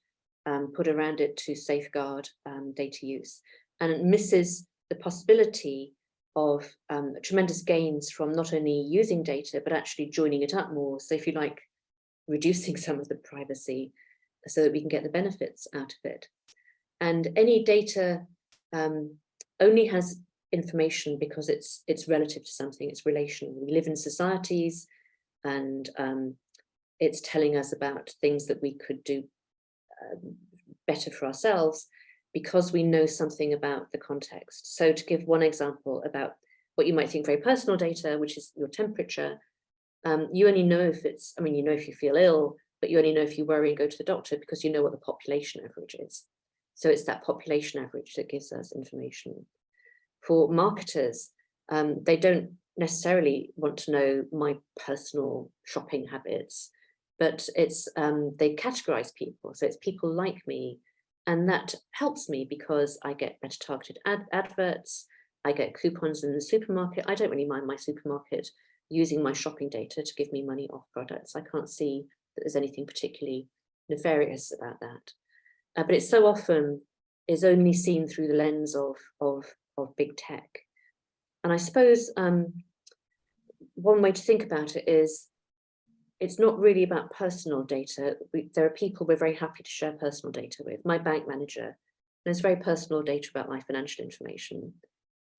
put around it to safeguard data use. And it misses the possibility of tremendous gains from not only using data, but actually joining it up more. So if you like, reducing some of the privacy so that we can get the benefits out of it. And any data only has information because it's relative to something, it's relational. We live in societies, and it's telling us about things that we could do better for ourselves because we know something about the context. So to give one example about what you might think very personal data, which is your temperature, you only know if it's, I mean, you know if you feel ill, but you only know if you worry and go to the doctor because you know what the population average is. So it's that population average that gives us information. For marketers, they don't necessarily want to know my personal shopping habits, but it's they categorize people. So it's people like me. And that helps me because I get better targeted adverts, I get coupons in the supermarket. I don't really mind my supermarket using my shopping data to give me money off products. I can't see that there's anything particularly nefarious about that. But it so often is only seen through the lens of big tech. And I suppose one way to think about it is it's not really about personal data. There are people we're very happy to share personal data with. My bank manager, there's very personal data about my financial information,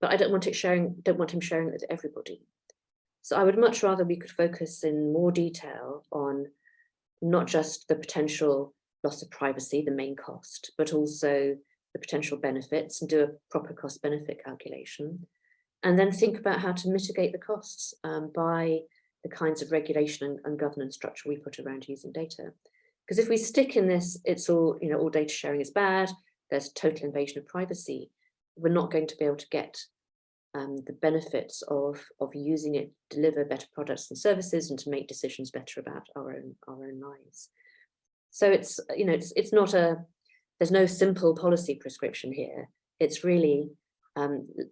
but I don't want him sharing it with everybody. So I would much rather we could focus in more detail on not just the potential loss of privacy, the main cost, but also the potential benefits, and do a proper cost benefit calculation. And then think about how to mitigate the costs by the kinds of regulation and governance structure we put around using data. Because if we stick in this, it's all, you know, all data sharing is bad, there's total invasion of privacy, we're not going to be able to get the benefits of using it to deliver better products and services and to make decisions better about our own lives. So it's, you know, it's not there's no simple policy prescription here. It's really,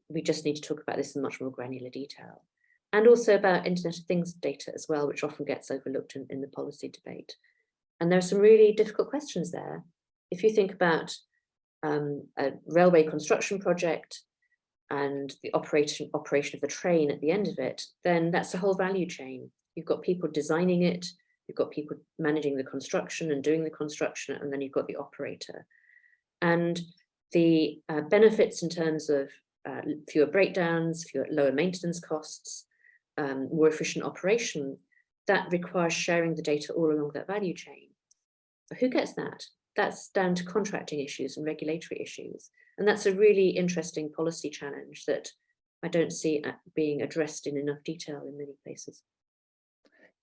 we just need to talk about this in much more granular detail. And also about Internet of Things data as well, which often gets overlooked in the policy debate. And there are some really difficult questions there. If you think about a railway construction project and the operation of the train at the end of it, then that's a whole value chain. You've got people designing it, you've got people managing the construction and doing the construction, and then you've got the operator. And the benefits in terms of fewer breakdowns, lower maintenance costs, more efficient operation, that requires sharing the data all along that value chain. But who gets that? That's down to contracting issues and regulatory issues. And that's a really interesting policy challenge that I don't see being addressed in enough detail in many places.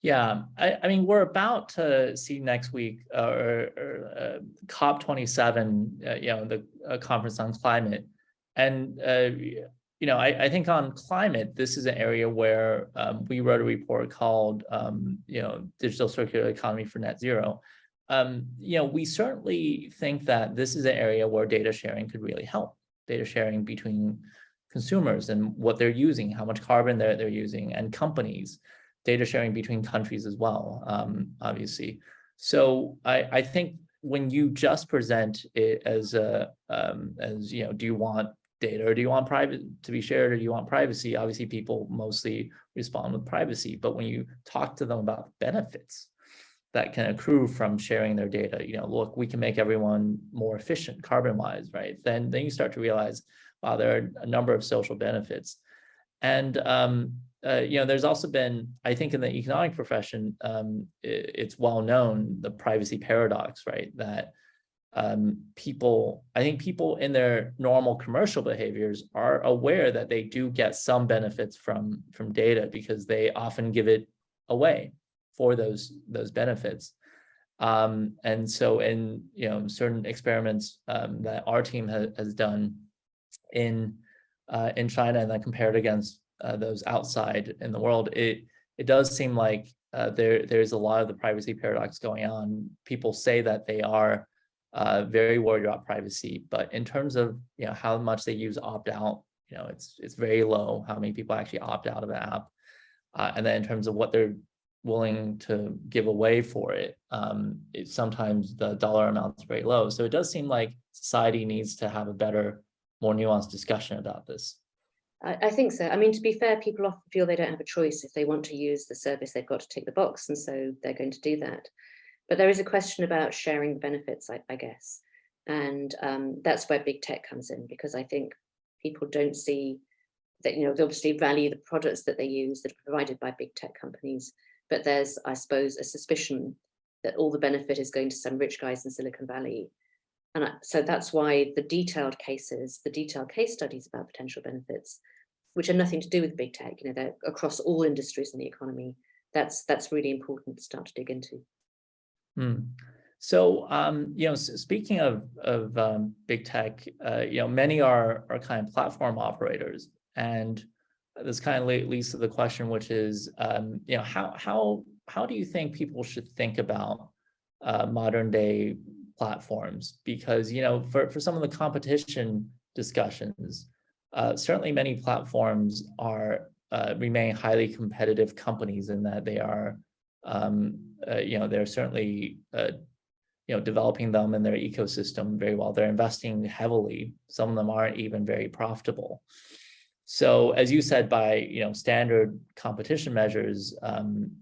Yeah, I mean, we're about to see next week COP27, you know, the conference on climate. And, you know, I think on climate, this is an area where we wrote a report called, you know, Digital Circular Economy for Net Zero. You know, we certainly think that this is an area where data sharing could really help. Data sharing between consumers and what they're using, how much carbon they're using, and companies. Data sharing between countries as well, obviously. So I think when you just present it as you know, do you want data or do you want private to be shared or do you want privacy? Obviously, people mostly respond with privacy. But when you talk to them about benefits that can accrue from sharing their data, you know, look, we can make everyone more efficient carbon-wise, right? Then you start to realize, wow, there are a number of social benefits. And you know, there's also been, I think in the economic profession, it's well known, the privacy paradox, right? That I think people in their normal commercial behaviors are aware that they do get some benefits from data because they often give it away for those benefits. And so in, you know, certain experiments that our team has done in China and then compared against those outside in the world, it does seem like there's a lot of the privacy paradox going on. People say that they are very worried about privacy, but in terms of, you know, how much they use opt-out, you know, it's very low how many people actually opt out of an app. And then in terms of what they're willing to give away for it, sometimes the dollar amount is very low. So it does seem like society needs to have a better, more nuanced discussion about this. I think so. I mean, to be fair, people often feel they don't have a choice. If they want to use the service, they've got to tick the box, and so they're going to do that. But there is a question about sharing the benefits, I guess. And that's where big tech comes in, because I think people don't see that, they obviously value the products that they use that are provided by big tech companies. But there's, I suppose, a suspicion that all the benefit is going to some rich guys in Silicon Valley. And so that's why the detailed case studies about potential benefits, which have nothing to do with big tech, they're across all industries in the economy. That's really important to start to dig into. So, speaking of big tech, many are kind of platform operators, and this kind of leads to the question, which is, how do you think people should think about modern day platforms? Because for some of the competition discussions, certainly many platforms remain highly competitive companies in that they are. They're certainly, developing them in their ecosystem very well. They're investing heavily. Some of them aren't even very profitable. So as you said, by, standard competition measures,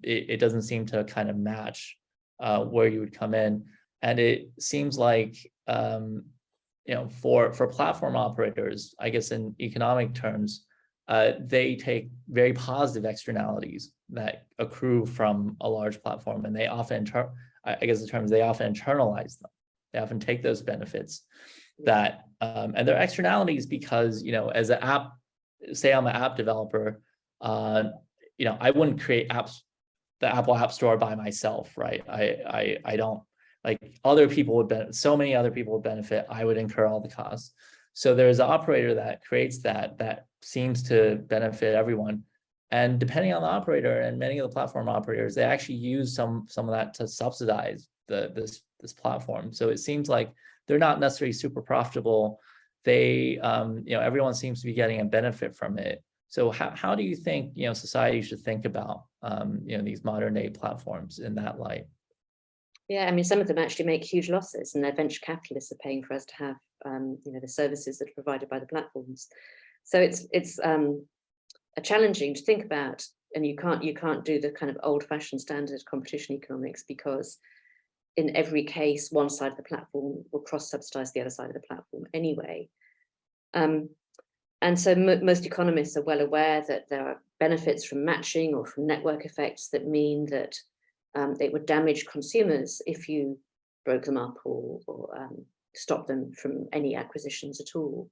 it doesn't seem to kind of match where you would come in. And it seems like, for platform operators, I guess in economic terms, they take very positive externalities that accrue from a large platform, and they often, they often internalize them. They often take those benefits that, and they're externalities because, as an app, say I'm an app developer, I wouldn't create apps, the Apple App Store by myself, right? I don't, like, other people would benefit, so many other people would benefit, I would incur all the costs. So there's an operator that creates that seems to benefit everyone. And depending on the operator, and many of the platform operators, they actually use some of that to subsidize this platform. So it seems like they're not necessarily super profitable. They, everyone seems to be getting a benefit from it. So how do you think, society should think about, these modern day platforms in that light? Yeah, I mean, some of them actually make huge losses, and their venture capitalists are paying for us to have, the services that are provided by the platforms. So it's challenging to think about, and you can't do the kind of old-fashioned standard competition economics, because in every case, one side of the platform will cross-subsidize the other side of the platform anyway. And so most economists are well aware that there are benefits from matching or from network effects that mean that it would damage consumers if you broke them up or stop them from any acquisitions at all.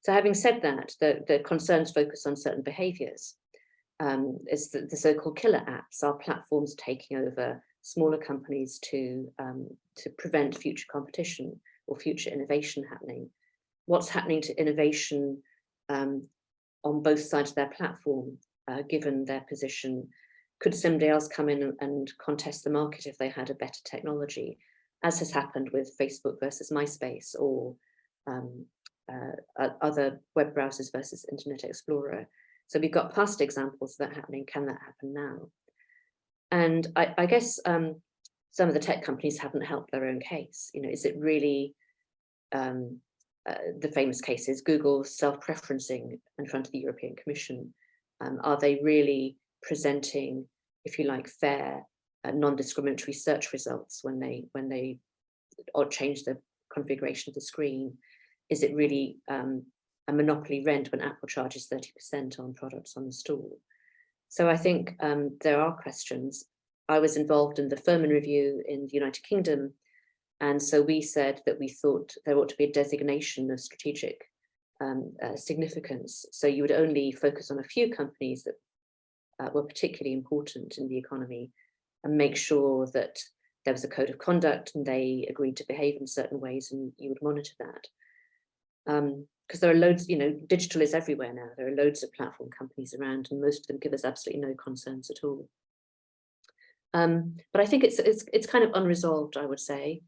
So having said that, the concerns focus on certain behaviors. It's the so-called killer apps, are platforms taking over smaller companies to prevent future competition or future innovation happening. What's happening to innovation on both sides of their platform, given their position? Could somebody else come in and contest the market if they had a better technology, as has happened with Facebook versus MySpace, or other web browsers versus Internet Explorer? So we've got past examples of that happening. Can that happen now? And I guess some of the tech companies haven't helped their own case. Is it really the famous case is Google self-preferencing in front of the European Commission? Are they really presenting, if you like, fair, non-discriminatory search results when they change the configuration of the screen? Is it really a monopoly rent when Apple charges 30% on products on the store? So I think there are questions. I was involved in the Furman Review in the United Kingdom, and so we said that we thought there ought to be a designation of strategic significance. So you would only focus on a few companies that were particularly important in the economy, and make sure that there was a code of conduct and they agreed to behave in certain ways, and you would monitor that. Because there are loads, digital is everywhere now. There are loads of platform companies around, and most of them give us absolutely no concerns at all. But I think it's kind of unresolved, I would say.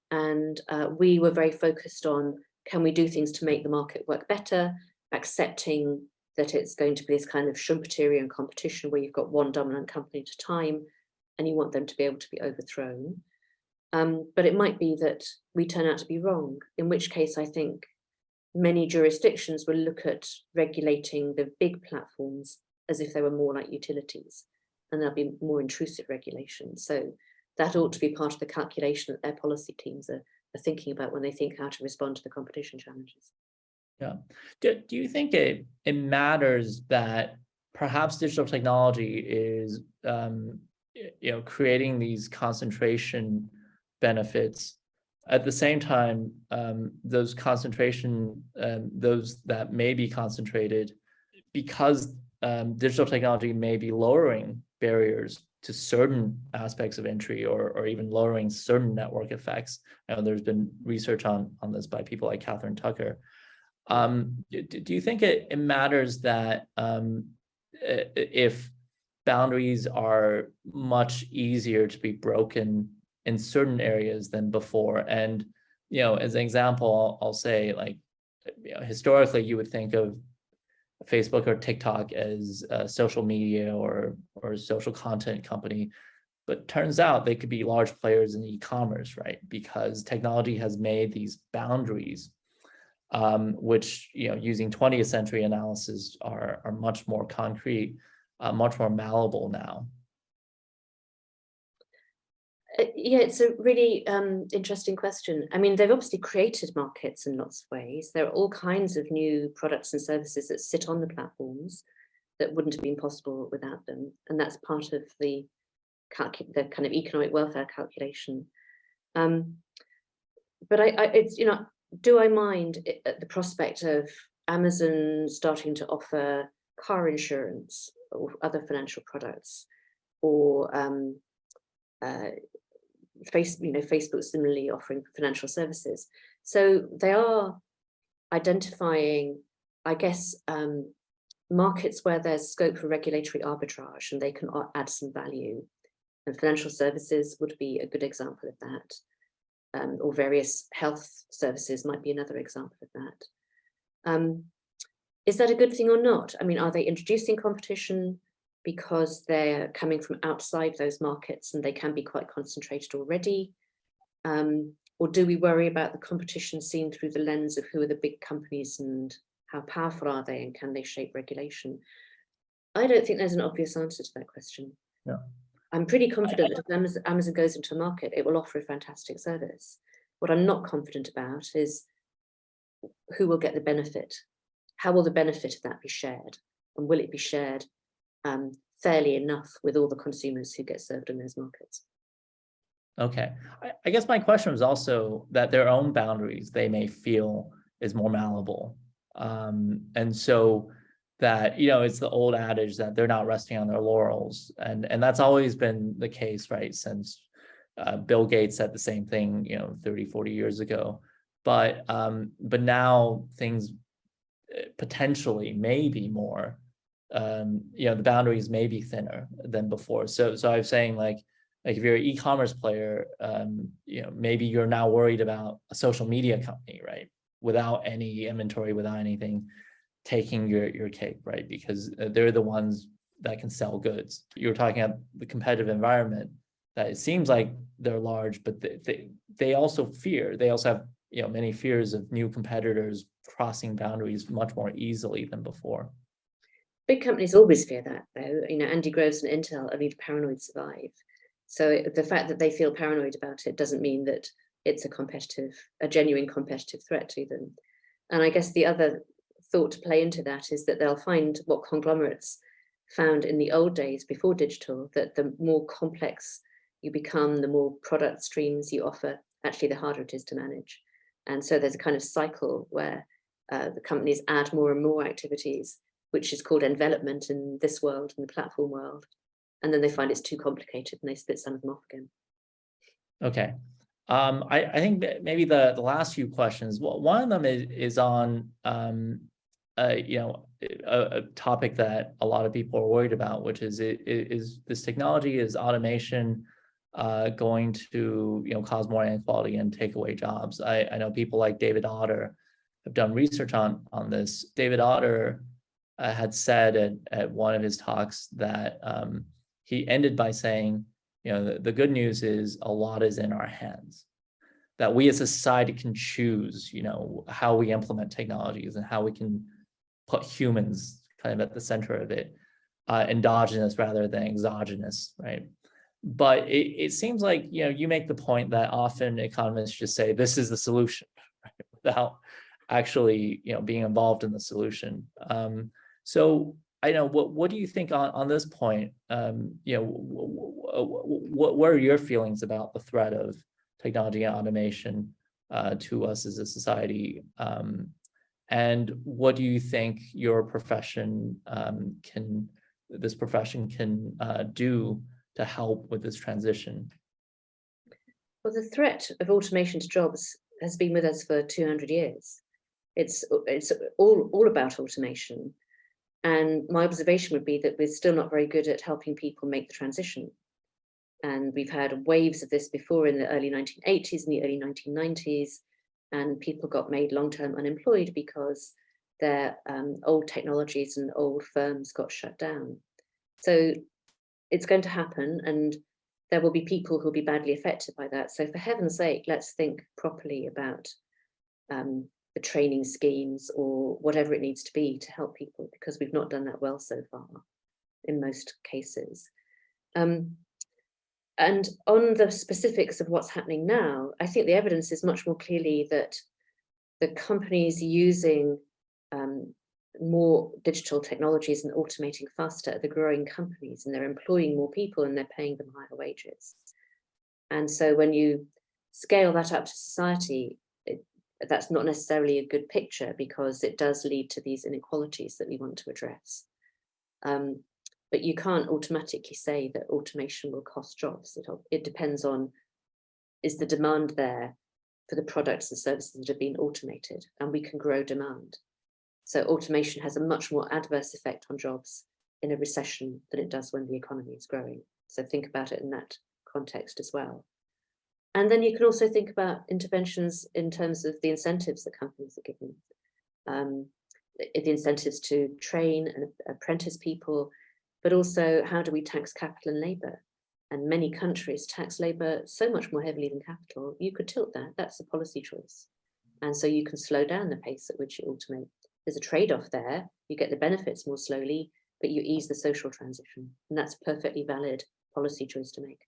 And we were very focused on, can we do things to make the market work better, accepting that it's going to be this kind of Schumpeterian competition where you've got one dominant company at a time and you want them to be able to be overthrown. But it might be that we turn out to be wrong, in which case I think many jurisdictions will look at regulating the big platforms as if they were more like utilities, and there'll be more intrusive regulation. So that ought to be part of the calculation that their policy teams are thinking about when they think how to respond to the competition challenges. Yeah. Do you think it matters that perhaps digital technology is creating these concentration benefits? At the same time, those concentration, those that may be concentrated, because digital technology may be lowering barriers to certain aspects of entry, or even lowering certain network effects. I know there's been research on this by people like Catherine Tucker. Do you think it matters that if boundaries are much easier to be broken in certain areas than before? And, as an example, I'll say, like, historically, you would think of Facebook or TikTok as a social media or social content company, but turns out they could be large players in e-commerce, right? Because technology has made these boundaries, which, using 20th century analysis are much more concrete, much more malleable now. Yeah, it's a really interesting question. I mean, they've obviously created markets in lots of ways. There are all kinds of new products and services that sit on the platforms that wouldn't have been possible without them. And that's part of the kind of economic welfare calculation. But it's, do I mind the prospect of Amazon starting to offer car insurance or other financial products, or Facebook similarly offering financial services? So they are identifying, I guess, markets where there's scope for regulatory arbitrage and they can add some value. And financial services would be a good example of that. Or various health services might be another example of that. Is that a good thing or not? I mean, are they introducing competition because they're coming from outside those markets and they can be quite concentrated already? Or do we worry about the competition seen through the lens of who are the big companies and how powerful are they and can they shape regulation? I don't think there's an obvious answer to that question. Yeah. I'm pretty confident that if Amazon goes into a market, it will offer a fantastic service. What I'm not confident about is who will get the benefit. How will the benefit of that be shared? And will it be shared fairly enough with all the consumers who get served in those markets? Okay. I guess my question was also that their own boundaries they may feel is more malleable. And so that, it's the old adage that they're not resting on their laurels. And that's always been the case, right? Since Bill Gates said the same thing, 30, 40 years ago. But now things potentially may be more, the boundaries may be thinner than before. So I was saying, like if you're an e-commerce player, maybe you're now worried about a social media company, right? Without any inventory, without anything, taking your cake, right? Because they're the ones that can sell goods. You're talking about the competitive environment that it seems like they're large, but they also have many fears of new competitors crossing boundaries much more easily than before. Big companies always fear that, though. Andy Groves and Intel only paranoid survive. So the fact that they feel paranoid about it doesn't mean that it's a genuine competitive threat to them. And I guess the other thought to play into that is that they'll find what conglomerates found in the old days before digital, that the more complex you become, the more product streams you offer, actually the harder it is to manage. And so there's a kind of cycle where the companies add more and more activities, which is called envelopment in this world, in the platform world. And then they find it's too complicated and they split some of them off again. Okay. I think maybe the last few questions, one of them is on a topic that a lot of people are worried about, which is this technology, is automation going to cause more inequality and take away jobs? I know people like David Otter have done research on this. David Otter had said at one of his talks that he ended by saying, the good news is a lot is in our hands. that we as a society can choose, how we implement technologies and how we can put humans kind of at the center of it, endogenous rather than exogenous, right? But it seems like, you make the point that often economists just say, this is the solution, right? Without actually, being involved in the solution. So I know, what do you think on this point? What are your feelings about the threat of technology and automation to us as a society? And what do you think your profession can do to help with this transition? Well, the threat of automation to jobs has been with us for 200 years. It's all about automation. And my observation would be that we're still not very good at helping people make the transition. And we've had waves of this before in the early 1980s and the early 1990s, and people got made long-term unemployed because their old technologies and old firms got shut down. So it's going to happen, and there will be people who'll be badly affected by that. So for heaven's sake, let's think properly about the training schemes or whatever it needs to be to help people, because we've not done that well so far in most cases. And on the specifics of what's happening now, I think the evidence is much more clearly that the companies using more digital technologies and automating faster are the growing companies, and they're employing more people and they're paying them higher wages. And so when you scale that up to society, that's not necessarily a good picture, because it does lead to these inequalities that we want to address. But you can't automatically say that automation will cost jobs. It depends on, is the demand there for the products and services that have been automated, and we can grow demand. So automation has a much more adverse effect on jobs in a recession than it does when the economy is growing. So think about it in that context as well. And then you can also think about interventions in terms of the incentives that companies are given. The incentives to train and apprentice people, but also how do we tax capital and labour? And many countries tax labour so much more heavily than capital. You could tilt that, that's a policy choice. And so you can slow down the pace at which you automate. There's a trade-off there, you get the benefits more slowly, but you ease the social transition. And that's a perfectly valid policy choice to make.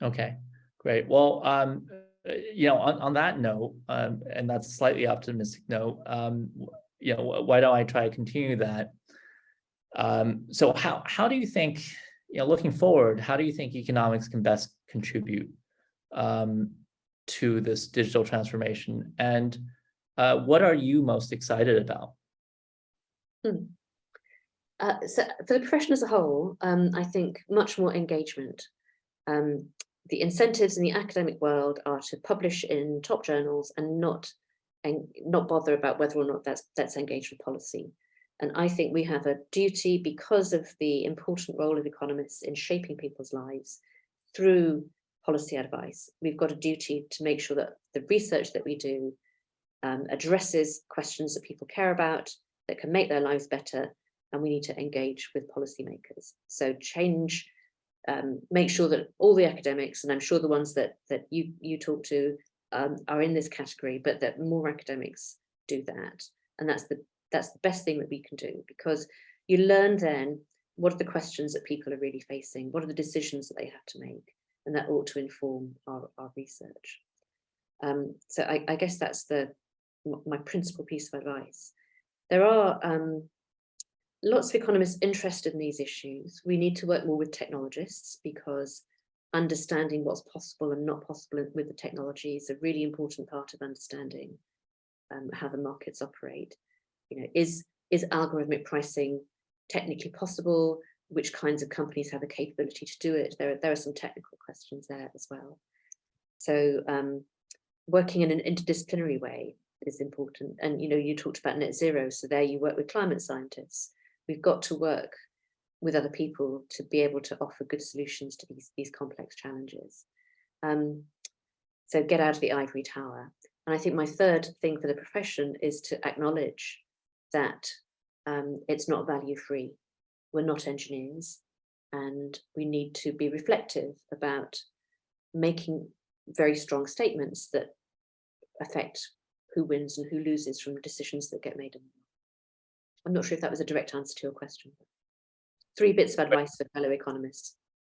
Okay, great. Well, on that note, and that's a slightly optimistic note, why don't I try to continue that? So how do you think, looking forward, how do you think economics can best contribute to this digital transformation? And what are you most excited about? So for the profession as a whole, I think much more engagement. The incentives in the academic world are to publish in top journals and not bother about whether or not that's engaged with policy. And I think we have a duty, because of the important role of economists in shaping people's lives through policy advice. We've got a duty to make sure that the research that we do addresses questions that people care about, that can make their lives better, and we need to engage with policymakers. So make sure that all the academics, and I'm sure the ones that you talk to are in this category, but that more academics do that. And that's the best thing that we can do, because you learn then what are the questions that people are really facing, what are the decisions that they have to make, and that ought to inform our research. So I guess that's my principal piece of advice. There are lots of economists interested in these issues. We need to work more with technologists, because understanding what's possible and not possible with the technology is a really important part of understanding how the markets operate. Is algorithmic pricing technically possible? Which kinds of companies have the capability to do it? There are some technical questions there as well. So working in an interdisciplinary way is important. And you talked about net zero, so there you work with climate scientists. We've got to work with other people to be able to offer good solutions to these complex challenges. So get out of the ivory tower. And I think my third thing for the profession is to acknowledge that it's not value free. We're not engineers, and we need to be reflective about making very strong statements that affect who wins and who loses from decisions that get made. I'm not sure if that was a direct answer to your question. 3 bits of advice for fellow economists.